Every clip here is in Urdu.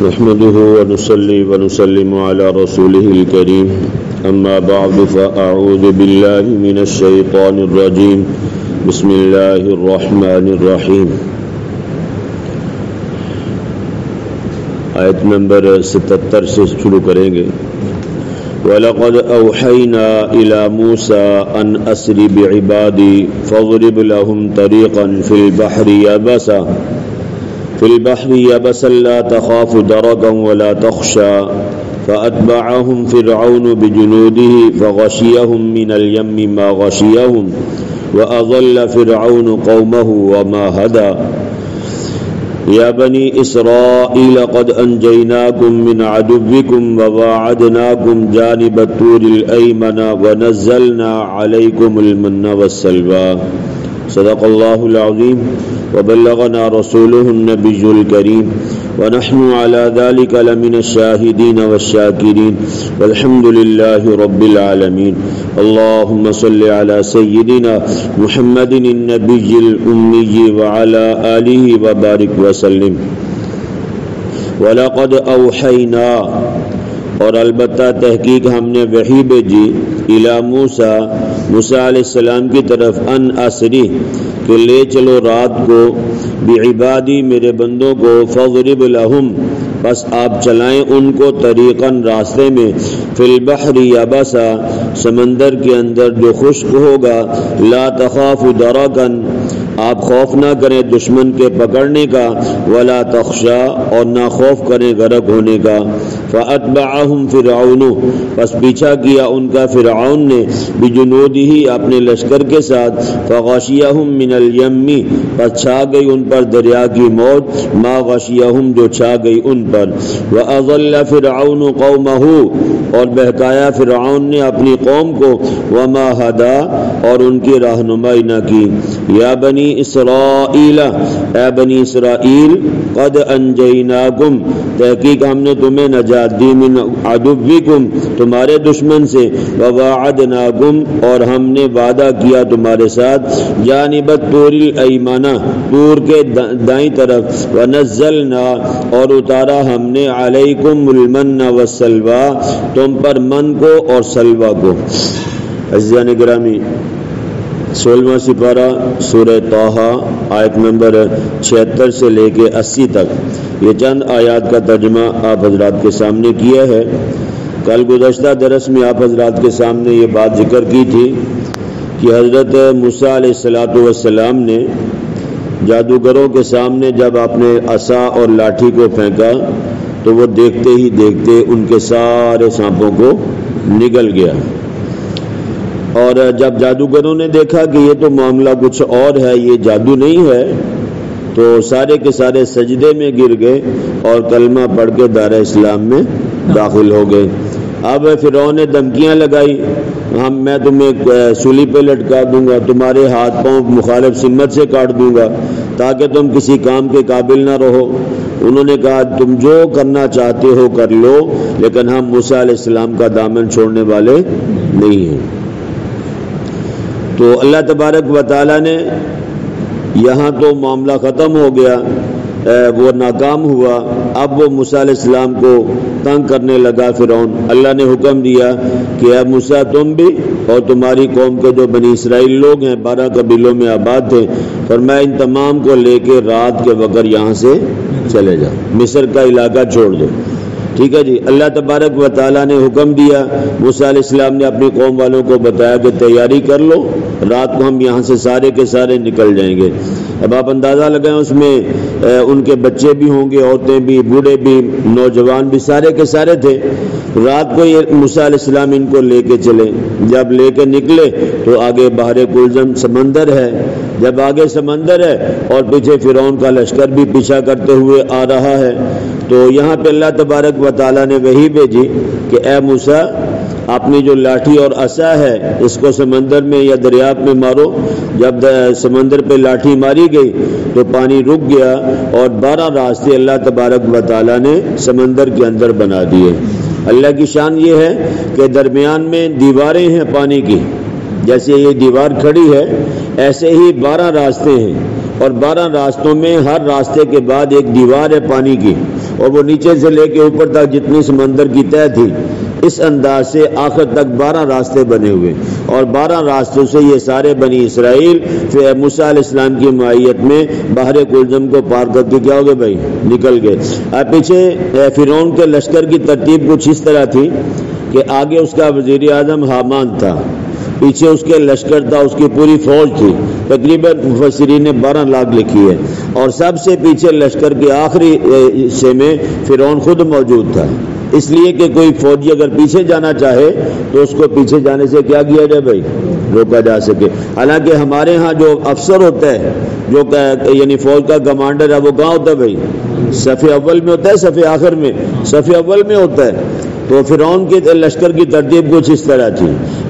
نحمده ونصلي ونسلم على رسوله الكريم أما بعد فأعوذ بالله من الشيطان الرجيم بسم الله الرحمن الرحيم. آیت نمبر 77 سے شروع کریں گے. وَلَقَدْ أَوْحَيْنَا إِلَى مُوسَىٰ أَنْ أَسْرِ بِعِبَادِي فَاضْرِبْ لَهُمْ طَرِيقًا فِي الْبَحْرِ يَبَسًا لَا تَخَافُ دَرَكًا وَلَا تَخْشَىٰ فَأَتْبَعَهُمْ فِرْعَوْنُ بِجُنُودِهِ فَغَشِيَهُمْ مِنَ الْيَمِّ مَا غَشِيَهُمْ وَأَضَلَّ فِرْعَوْنُ قَوْمَهُ وَمَا هَدَىٰ. يا بني إسرائيل قد أنجيناكم من عدوكم وواعدناكم جانب الطور الأيمن ونزلنا عليكم المن والسلوى. صدق الله العظيم وبلغنا رسوله النبي الكريم ونحن على ذلك لمن الشاهدين والشاكرين والحمد لله رب العالمين. اللهم صل على سيدنا محمد النبي الأمي وعلى آله وبارك وسلم. وَلَقَدْ أَوْحَيْنَا اور البتہ تحقیق ہم نے وحی بھیجی الی موسیٰ موسیٰ علیہ السلام کی طرف ان اسری کہ لے چلو رات کو بعبادی میرے بندوں کو فضرب لہم بس آپ چلائیں ان کو طریقاً راستے میں فی البحر یابسا سمندر کے اندر جو خشک ہوگا لا تخاف درکن آپ خوف نہ کریں دشمن کے پکڑنے کا ولا تخشا اور نہ خوف کریں غرق ہونے کا. فاتبعہم فرعون پس پیچھا کیا ان کا فرعون نے بجنودہ اپنے لشکر کے ساتھ فغشیہم من الیم پس چھا گئی ان پر دریا کی موج ما غشیہم جو چھا گئی ان پر. واضل فرعون قومہ اور بہکایا فرعون نے اپنی قوم کو وما ہدا اور ان کی رہنمائی نہ کی. یا بنی اسرائیل اے بنی اسرائیل قد انجیناکم تحقیق ہم نے تمہیں نجات دی من عدوکم تمہارے دشمن سے وواعدناکم اور ہم نے وعدہ کیا تمہارے ساتھ جانب الطور الایمن طور کے دائیں طرف ونزلنا اور اتارا ہم نے علیکم المن والسلوى تم پر من کو اور سلوہ کو. عزیزان گرامی 16واں سپارہ سورہ طٰہٰ آیت نمبر 76 سے لے کے 80 تک یہ چند آیات کا ترجمہ آپ حضرات کے سامنے کیا ہے. کل گزشتہ درس میں آپ حضرات کے سامنے یہ بات ذکر کی تھی کہ حضرت موسیٰ علیہ السلام نے جادوگروں کے سامنے جب آپ نے عصا اور لاٹھی کو پھینکا تو وہ دیکھتے ہی دیکھتے ان کے سارے سانپوں کو نگل گیا. اور جب جادوگروں نے دیکھا کہ یہ تو معاملہ کچھ اور ہے یہ جادو نہیں ہے تو سارے کے سارے سجدے میں گر گئے اور کلمہ پڑھ کے دائرہ اسلام میں داخل ہو گئے. اب فرعون نے دھمکیاں لگائی میں تمہیں سولی پہ لٹکا دوں گا تمہارے ہاتھ پاؤں مخالف سمت سے کاٹ دوں گا تاکہ تم کسی کام کے قابل نہ رہو. انہوں نے کہا تم جو کرنا چاہتے ہو کر لو لیکن ہم موسیٰ علیہ السلام کا دامن چھوڑنے والے نہیں ہیں. تو اللہ تبارک و تعالیٰ نے یہاں تو معاملہ ختم ہو گیا وہ ناکام ہوا. اب وہ موسیٰ علیہ السلام کو تنگ کرنے لگا فرعون. اللہ نے حکم دیا کہ اے موسیٰ تم بھی اور تمہاری قوم کے جو بنی اسرائیل لوگ ہیں 12 قبیلوں میں آباد تھے فرمایا ان تمام کو لے کے رات کے وقت یہاں سے چلے جاؤ مصر کا علاقہ چھوڑ دو. ٹھیک ہے جی. اللہ تبارک و تعالیٰ نے حکم دیا موسیٰ علیہ السلام نے اپنی قوم والوں کو بتایا کہ تیاری کر لو رات کو ہم یہاں سے سارے کے سارے نکل جائیں گے. اب آپ اندازہ لگائیں اس میں ان کے بچے بھی ہوں گے عورتیں بھی بوڑھے بھی نوجوان بھی سارے کے سارے تھے. رات کو یہ موسیٰ علیہ السلام ان کو لے کے چلے. جب لے کے نکلے تو آگے بحر کلزم سمندر ہے. جب آگے سمندر ہے اور پیچھے فرعون کا لشکر بھی پیچھا کرتے ہوئے آ رہا ہے تو یہاں پہ اللہ تبارک و تعالیٰ نے وحی بھیجی کہ اے موسیٰ اپنی جو لاٹھی اور عصا ہے اس کو سمندر میں یا دریا میں مارو. جب سمندر پہ لاٹھی ماری گئی تو پانی رک گیا اور 12 راستے اللہ تبارک و تعالیٰ نے سمندر کے اندر بنا دیے. اللہ کی شان یہ ہے کہ درمیان میں دیواریں ہیں پانی کی جیسے یہ دیوار کھڑی ہے ایسے ہی 12 راستے ہیں اور 12 راستوں میں ہر راستے کے بعد ایک دیوار ہے پانی کی اور وہ نیچے سے لے کے اوپر تک جتنی سمندر کی تہہ تھی اس انداز سے آخر تک 12 راستے بنے ہوئے، اور 12 راستوں سے یہ سارے بنی اسرائیل پھر موسیٰ علیہ السلام کی معیت میں بحر کلزم کو پار کر کے کیا ہو گئے بھائی، نکل گئے۔ اب پیچھے فرعون کے لشکر کی ترتیب کچھ اس طرح تھی کہ آگے اس کا وزیر اعظم حامان تھا، پیچھے اس کے لشکر تھا، اس کی پوری فوج تھی، تقریباً مفسرین نے 12 لاکھ لکھی ہے، اور سب سے پیچھے لشکر کے آخری حصے میں فرعون خود موجود تھا، اس لیے کہ کوئی فوجی اگر پیچھے جانا چاہے تو اس کو پیچھے جانے سے کیا کیا جائے بھائی، روکا جا سکے۔ حالانکہ ہمارے ہاں جو افسر ہوتا ہے، جو یعنی فوج کا کمانڈر ہے، وہ کہاں ہوتا ہے بھائی، صف اول میں ہوتا ہے، صف آخر میں، صف اول میں ہوتا ہے۔ تو فرعون کے لشکر کی ترتیب کچھ اس طرح تھی۔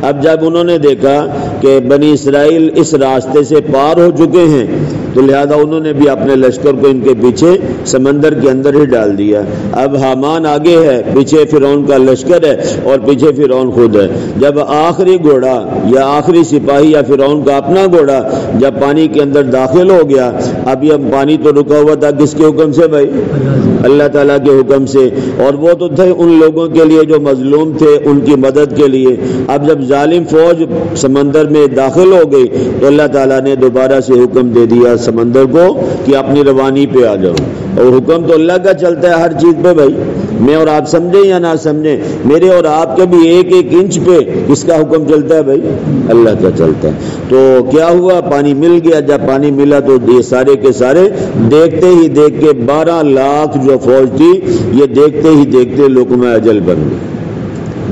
اب جب انہوں نے دیکھا کہ بنی اسرائیل اس راستے سے پار ہو چکے ہیں تو لہذا انہوں نے بھی اپنے لشکر کو ان کے پیچھے سمندر کے اندر ہی ڈال دیا۔ اب حامان آگے ہے، پیچھے فرعون کا لشکر ہے اور پیچھے فرعون خود ہے۔ جب آخری گھوڑا یا آخری سپاہی یا فرعون کا اپنا گھوڑا جب پانی کے اندر داخل ہو گیا، اب یہ پانی تو رکا ہوا تھا کس کے حکم سے بھائی، اللہ تعالیٰ کے حکم سے، اور وہ تو تھے ان لوگوں کے لیے جو مظلوم تھے، ان کی مدد کے لیے۔ اب جب ظالم فوج سمندر میں داخل ہو گئی تو اللہ تعالیٰ نے دوبارہ سے حکم دے دیا سمندر کو کہ اپنی روانی پہ آ جاؤ، اور حکم تو اللہ کا چلتا ہے ہر چیز پہ بھائی، میں اور آپ سمجھیں یا نہ سمجھیں، میرے اور آپ کے بھی ایک ایک انچ پہ کس کا حکم چلتا ہے بھائی، اللہ کا چلتا ہے۔ تو کیا ہوا، پانی مل گیا۔ جب پانی ملا تو یہ سارے کے سارے دیکھتے ہی دیکھ کے 12 لاکھ جو فوج تھی یہ دیکھتے ہی دیکھتے لقمہ اجل بن گئی۔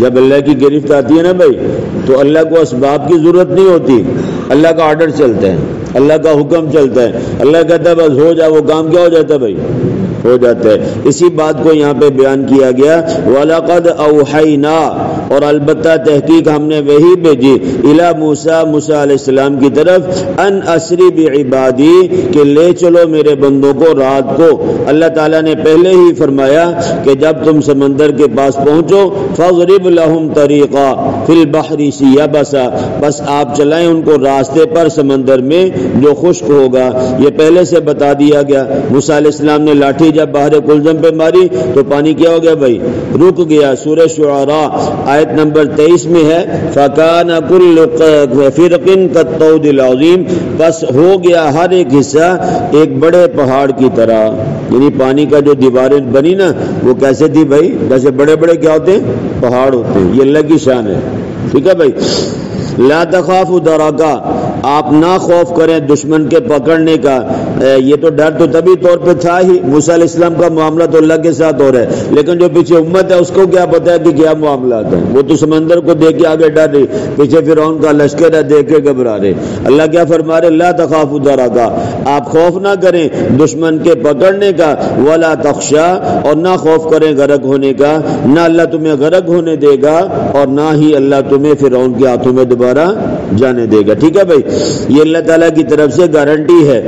جب اللہ کی گرفت آتی ہے نا بھائی تو اللہ کو اسباب کی ضرورت نہیں ہوتی، اللہ کا آرڈر چلتا ہے، اللہ کا حکم چلتا ہے، اللہ کہتا ہے بس ہو جائے، وہ کام کیا ہو جاتا ہے بھائی، ہو جاتا ہے۔ اسی بات کو یہاں پہ بیان کیا گیا، وَلَقَدْ أَوْحَيْنَا، اور البتہ تحقیق ہم نے وحی بھیجی، اِلَى موسیٰ، موسیٰ علیہ السلام کی طرف، ان اسری بعبادی، کہ لے چلو میرے بندوں کو رات کو۔ اللہ تعالیٰ نے پہلے ہی فرمایا کہ جب تم سمندر کے پاس پہنچو، فَاضْرِبْ لَهُمْ طَرِيقًا فِي الْبَحْرِ يَبَسًا، بس آپ چلائیں ان کو راستے پر سمندر میں جو خشک ہوگا۔ یہ پہلے سے بتا دیا گیا۔ موسیٰ علیہ السلام نے لاٹھی جب بحر کلزم پہ ماری تو پانی کیا ہو گیا بھائی، رک گیا۔ سورہ شعراء آیت نمبر 23 میں ہے، فَكَانَ كُلُّ فِرْقٍ كَالطَّوْدِ الْعَظِيمِ، بس ہو گیا ہر ایک حصہ ایک بڑے پہاڑ کی طرح۔ یعنی پانی کا جو دیواریں بنی نا وہ کیسے تھی بھائی، جیسے بڑے بڑے کیا ہوتے ہیں، پہاڑ ہوتے ہیں۔ یہ اللہ کی شان ہے، ٹھیک ہے بھائی۔ لا تخافوا درکا، آپ نہ خوف کریں دشمن کے پکڑنے کا۔ یہ تو ڈر تو طبی طور پہ تھا ہی، موسیٰ علیہ السلام کا معاملہ تو اللہ کے ساتھ ہو رہا ہے، لیکن جو پیچھے امت ہے اس کو کیا پتا ہے کہ کیا معاملات ہیں، وہ تو سمندر کو دیکھ کے آگے ڈر رہی، پیچھے فرعون کا لشکر ہے دیکھ کے گھبرا رہے۔ اللہ کیا فرما رہے، لا تخافوا درکا، آپ خوف نہ کریں دشمن کے پکڑنے کا، ولا تخشا، اور نہ خوف کریں غرق ہونے کا، نہ اللہ تمہیں غرق ہونے دے گا اور نہ ہی اللہ تمہیں فرعون کے ہاتھوں میں دوبارہ جانے دے گا، ٹھیک ہے بھائی۔ یہ اللہ تعالیٰ کی طرف سے گارنٹی ہے۔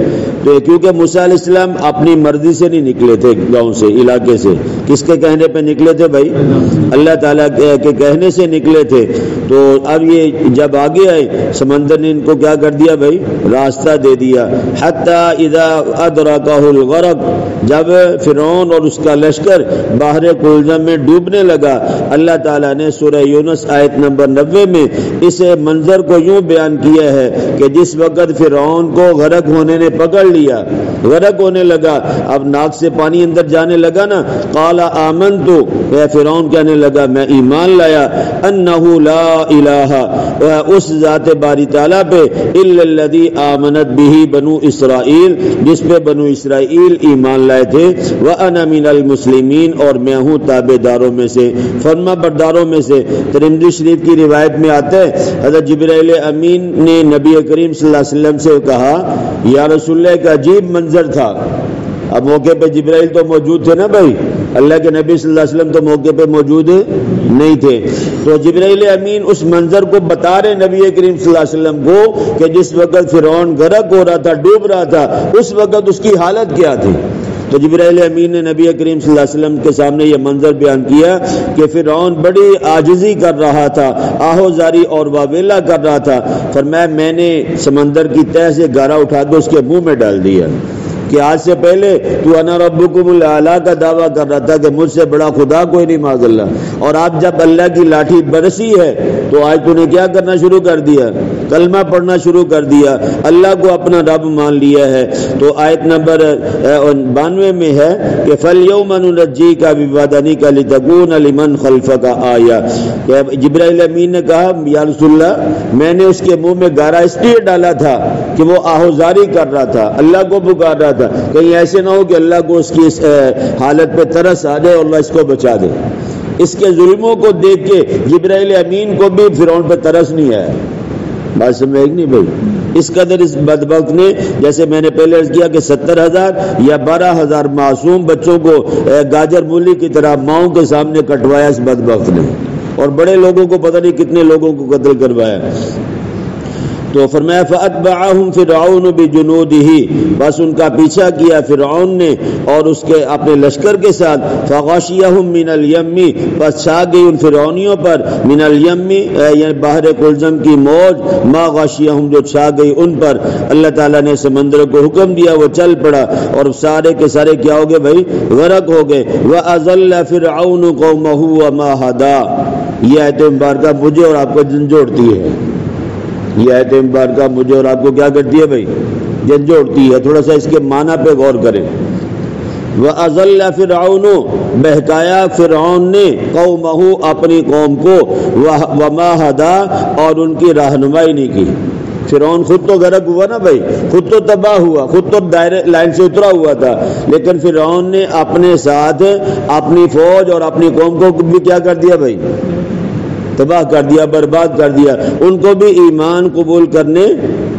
تو کیونکہ موسیٰ علیہ السلام اپنی مرضی سے نہیں نکلے تھے گاؤں سے، علاقے سے، کس کے کہنے پہ نکلے تھے بھائی، اللہ تعالیٰ کے کہنے سے نکلے تھے۔ تو اب یہ جب آگے آئے سمندر نے ان کو کیا کر دیا بھائی، راستہ دے دیا۔ حتیٰ اذا ادرکہ الغرق، جب فرعون اور اس کا لشکر بحر کلزم میں ڈوبنے لگا، اللہ تعالیٰ نے سورہ یونس آیت نمبر 90 میں اس منظر کو یوں بیان کیا ہے کہ جس وقت فرعون کو غرق ہونے نے پکڑ لیا، غرق ہونے لگا، اب ناک سے پانی اندر جانے لگا نا، قال آمنت، فرعون کہنے لگا میں ایمان لایا، انہ لا الہ، اس ذات باری تعالیٰ پہ، الا الذی آمنت بہ بنو اسرائیل، جس پہ بنو اسرائیل ایمان لائے تھے، وانا من المسلمین، اور میں ہوں تابع داروں میں سے، فرما برداروں میں سے۔ ترمذی شریف کی روایت میں آتا ہے حضرت جبرائیل امین نے نبی کریم صلی اللہ علیہ وسلم سے کہا، یا رسول اللہ، ایک عجیب منظر تھا۔ اب موقع پہ جبرائیل تو موجود تھے نا بھائی، اللہ کے نبی صلی اللہ علیہ وسلم تو موقع پہ موجود نہیں تھے، تو جبرائیل امین اس منظر کو بتا رہے نبی کریم صلی اللہ علیہ وسلم کو کہ جس وقت فرعون غرق ہو رہا تھا، ڈوب رہا تھا، اس وقت اس کی حالت کیا تھی۔ تو جبرائیل امین نے نبی کریم صلی اللہ علیہ وسلم کے سامنے یہ منظر بیان کیا کہ فرعون بڑی عاجزی کر رہا تھا، آہو زاری اور واویلا کر رہا تھا۔ فرمایا میں نے سمندر کی تہہ سے گارا اٹھا کے اس کے منہ میں ڈال دیا، کہ آج سے پہلے تو انا ربکم الاعلی کا دعویٰ کر رہا تھا کہ مجھ سے بڑا خدا کوئی نہیں معاذ اللہ، اور آپ جب اللہ کی لاٹھی برسی ہے تو آج تو نے کیا کرنا شروع کر دیا؟ کلمہ پڑھنا شروع کر دیا، اللہ کو اپنا رب مان لیا ہے۔ تو آیت نمبر 92 میں ہے کہ فَالْيَوْمَ نُنَجِّيكَ بِبَدَنِكَ لِتَكُونَ لِمَنْ خَلْفَكَ آیَةً۔ جبرائیل امین نے کہا یا رسول اللہ میں نے اس کے منہ میں گارا اس لیے ڈالا تھا کہ وہ آہوزاری کر رہا تھا، اللہ کو پکار رہا تھا، کہیں ایسے نہ ہو کہ اللہ کو اس کی اس حالت پہ ترس آ جائے اور اللہ اس کو بچا دے۔ اس کے ظلموں کو دیکھ کے جبرائیل امین کو بھی فرعون پہ ترس نہیں آیا۔ بات سمجھ نہیں بھائی؟ اس قدر اس بدبخت نے، جیسے میں نے پہلے عرض کیا کہ 70,000 یا 12,000 معصوم بچوں کو گاجر مولی کی طرح ماؤں کے سامنے کٹوایا اس بدبخت نے، اور بڑے لوگوں کو پتہ نہیں کتنے لوگوں کو قتل کروایا۔ تو فرمایا فَأَتْبَعَهُمْ فِرْعَوْنُ بِجُنُودِهِ، بس ان کا پیچھا کیا فرعون نے اور اس کے اپنے لشکر کے ساتھ، فَغَشِيَهُمْ مِنَ الْيَمِّ، بس چھا گئی ان فرعونیوں پر، من الیم یعنی بحر کلزم کی موج، ما غاشیہم جو چھا گئی ان پر۔ اللہ تعالیٰ نے سمندر کو حکم دیا، وہ چل پڑا اور سارے کے سارے کیا ہو گئے بھائی؟ غرق ہو گئے۔ وَأَضَلَّ فِرْعَوْنُ قَوْمَهُ وَمَا هَدَىٰ۔ یہ آیت مبارکہ مجھے اور آپ کو جھنجھوڑتی ہے، یہ آیت مبارکہ مجھے اور آپ کو کیا کرتی ہے بھائی؟ جھنجھوڑتی ہے۔ تھوڑا سا اس کے معنی پہ غور کریں۔ وَأَضَلَّ فِرْعَوْنُ، بہکایا فرعون نے، قومہ اپنی قوم کو، وَمَا هَدَىٰ اور ان کی رہنمائی نہیں کی۔ فرعون خود تو غرق ہوا نا بھائی، خود تو تباہ ہوا، خود تو دائرے لائن سے اترا ہوا تھا، لیکن فرعون نے اپنے ساتھ اپنی فوج اور اپنی قوم کو بھی کیا کر دیا بھائی؟ تباہ کر دیا، برباد کر دیا، ان کو بھی ایمان قبول کرنے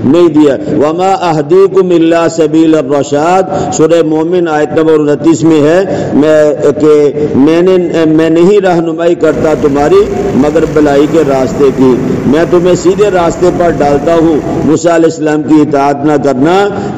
نہیں دیا۔ وما اہدیکم الا سبیل الرشاد، سورہ مومن آیت نمبر 29 میں ہے کہ میں نہیں رہنمائی کرتا تمہاری مگر بھلائی کے راستے کی، میں تمہیں سیدھے راستے پر ڈالتا ہوں، موسیٰ علیہ السلام کی اطاعت نہ کرنا۔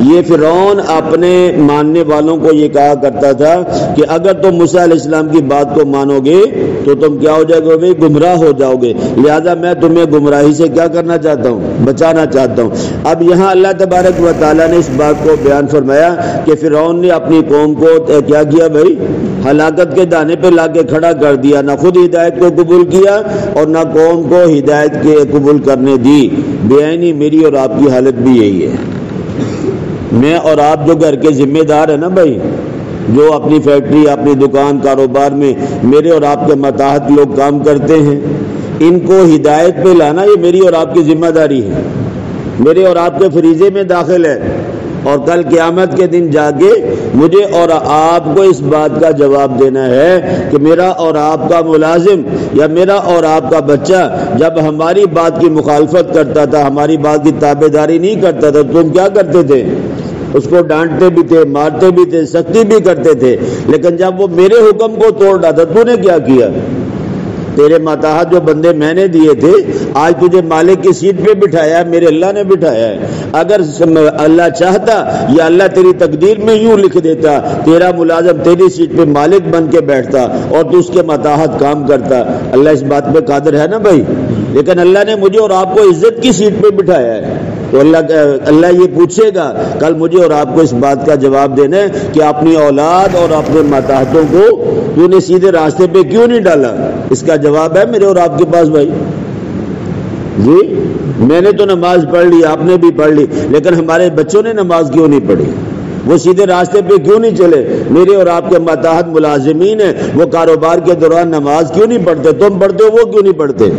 یہ فرعون اپنے ماننے والوں کو یہ کہا کرتا تھا کہ اگر تم موسیٰ علیہ السلام کی بات کو مانو گے تو تم کیا ہو جائے گے؟ گمراہ ہو جاؤ گے، لہذا میں تمہیں گمراہی سے کیا کرنا چاہتا ہوں؟ بچانا چاہتا ہوں۔ اب یہاں اللہ تبارک و تعالیٰ نے اس بات کو بیان فرمایا کہ فرعون نے اپنی قوم کو کیا کیا بھائی؟ ہلاکت کے دانے پہ لا کے کھڑا کر دیا، نہ خود ہدایت کو قبول کیا اور نہ قوم کو ہدایت کے قبول کرنے دی۔ بے عینی میری اور آپ کی حالت بھی یہی ہے۔ میں اور آپ جو گھر کے ذمہ دار ہیں نا بھائی، جو اپنی فیکٹری، اپنی دکان، کاروبار میں میرے اور آپ کے ماتحت لوگ کام کرتے ہیں، ان کو ہدایت پہ لانا یہ میری اور آپ کی ذمہ داری ہے، میرے اور آپ کے فریضے میں داخل ہے، اور کل قیامت کے دن جا کے مجھے اور آپ کو اس بات کا جواب دینا ہے کہ میرا اور آپ کا ملازم یا میرا اور آپ کا بچہ جب ہماری بات کی مخالفت کرتا تھا، ہماری بات کی تابعداری نہیں کرتا تھا، تم کیا کرتے تھے؟ اس کو ڈانٹتے بھی تھے، مارتے بھی تھے، سختی بھی کرتے تھے، لیکن جب وہ میرے حکم کو توڑ رہا تھا تو نے کیا کیا؟ تیرے ماتحت جو بندے میں نے دیے تھے، آج تجھے مالک کی سیٹ پہ بٹھایا ہے، میرے اللہ نے بٹھایا ہے۔ اگر اللہ چاہتا یا اللہ تیری تقدیر میں یوں لکھ دیتا، تیرا ملازم تیری سیٹ پہ مالک بن کے بیٹھتا اور تو اس کے ماتحت کام کرتا، اللہ اس بات پہ قادر ہے نا بھائی؟ لیکن اللہ نے مجھے اور آپ کو عزت کی سیٹ پہ بٹھایا ہے، تو اللہ یہ پوچھے گا کل مجھے اور آپ کو اس بات کا جواب دینا ہے کہ اپنی اولاد اور اپنے ماتحتوں کو تو نے سیدھے راستے پہ کیوں نہیں ڈالا؟ اس کا جواب ہے میرے اور آپ کے پاس بھائی۔ جی میں نے تو نماز پڑھ لی، آپ نے بھی پڑھ لی، لیکن ہمارے بچوں نے نماز کیوں نہیں پڑھی؟ وہ سیدھے راستے پہ کیوں نہیں چلے؟ میرے اور آپ کے ماتحت ملازمین ہیں، وہ کاروبار کے دوران نماز کیوں نہیں پڑھتے؟ تم پڑھتے ہو، وہ کیوں نہیں پڑھتے؟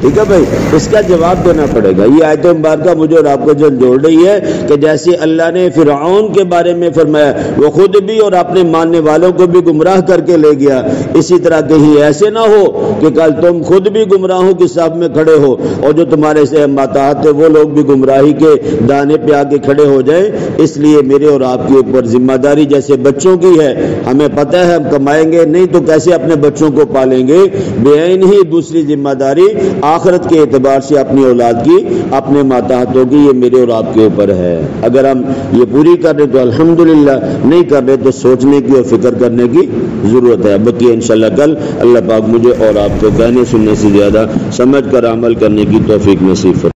ٹھیک ہے بھائی، اس کا جواب دینا پڑے گا۔ یہ آیت مبارکہ مجھے اور آپ کو جوڑ رہی ہے کہ جیسے اللہ نے فرعون کے بارے میں فرمایا وہ خود بھی اور اپنے ماننے والوں کو بھی گمراہ کر کے لے گیا، اسی طرح کہیں ایسے نہ ہو کہ کل تم خود بھی گمراہوں کی صف میں کھڑے ہو اور جو تمہارے سے ماتحت وہ لوگ بھی گمراہی کے دانے پہ آ کے کھڑے ہو جائیں۔ اس لیے میرے اور آپ کے اوپر ذمہ داری جیسے بچوں کی ہے، ہمیں پتہ ہے ہم کمائیں گے نہیں تو کیسے اپنے بچوں کو پالیں گے، بے عین ہی دوسری ذمہ داری آخرت کے اعتبار سے اپنی اولاد کی، اپنے ماتحتوں کی، یہ میرے اور آپ کے اوپر ہے۔ اگر ہم یہ پوری کر رہے تو الحمدللہ، نہیں کر رہے تو سوچنے کی اور فکر کرنے کی ضرورت ہے۔ بقیہ انشاءاللہ کل اللہ پاک مجھے اور آپ کو کہنے سننے سے زیادہ سمجھ کر عمل کرنے کی توفیق نصیب فرمائے۔